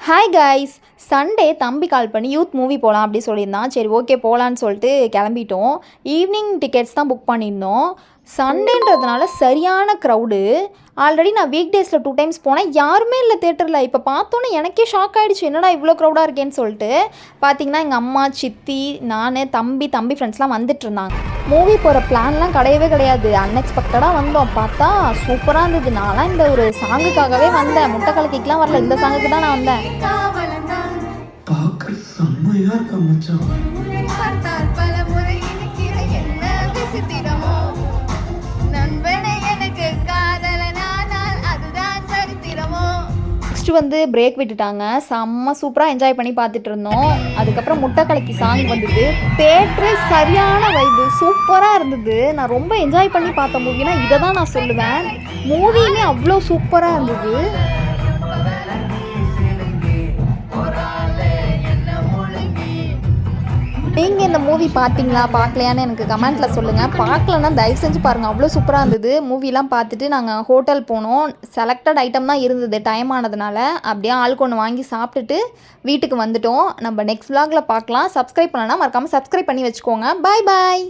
Hi guys, Sunday தம்பி கால் பண்ணி youth movie போகலாம் அப்படி சொல்லியிருந்தான். சரி ஓகே போகலான்னு சொல்லிட்டு கிளம்பிட்டோம். ஈவினிங் டிக்கெட்ஸ் தான் புக் பண்ணியிருந்தோம். சண்டேன்றதுனால சரியான க்ரௌடு. ஆல்ரெடி நான் வீக் டேஸில் 2 டைம்ஸ் போனேன், யாருமே இல்லை தேட்டரில். இப்போ பார்த்தோன்னே எனக்கே ஷாக் ஆகிடுச்சு, என்னடா இவ்வளோ க்ரௌடாக இருக்கேன்னு சொல்லிட்டு. பார்த்தீங்கன்னா எங்கள் அம்மா, சித்தி, நான், தம்பி ஃப்ரெண்ட்ஸ்லாம் வந்துட்டு இருந்தாங்க. மூவி போகிற பிளான்லாம் கிடையவே கிடையாது. அன்எக்ஸ்பெக்டடாக வந்தோம். பார்த்தா சூப்பராக இருந்தது. நான்லாம் இந்த ஒரு சாங்குக்காகவே வந்தேன். முட்டை கலக்கிக்கெலாம் வரல, இந்த சாங்குக்கு தான் நான் வந்தேன். நெக்ஸ்ட்டு வந்து பிரேக் விட்டுட்டாங்க. செம்ம சூப்பராக என்ஜாய் பண்ணி பார்த்துட்டு இருந்தோம். அதுக்கப்புறம் முட்டை கலக்கி சாங் வந்தது. தேட்டரே சரியான வைப்பு, சூப்பராக இருந்தது. நான் ரொம்ப என்ஜாய் பண்ணி பார்த்த மூவினா இதை தான் நான் சொல்லுவேன். மூவியுமே அவ்வளோ சூப்பராக இருந்தது. நீங்கள் இந்த மூவி பார்த்தீங்களா பார்க்கலையான்னு எனக்கு கமெண்ட்டில் சொல்லுங்கள். பார்க்கலன்னா தயவு செஞ்சு பாருங்கள், அவ்வளோ சூப்பராக இருந்தது. மூவிலாம் பார்த்துட்டு நாங்கள் ஹோட்டல் போனோம். செலக்டட் ஐட்டம் தான் இருந்தது, டைம் ஆனதுனால. அப்படியே ஆளுக்கு ஒன்று வாங்கி சாப்பிட்டுட்டு வீட்டுக்கு வந்துட்டோம். நம்ம நெக்ஸ்ட் vlogல பார்க்கலாம். சப்ஸ்கிரைப் பண்ணலன்னா மறக்காமல் சப்ஸ்கிரைப் பண்ணி வச்சுக்கோங்க. பாய் பாய்.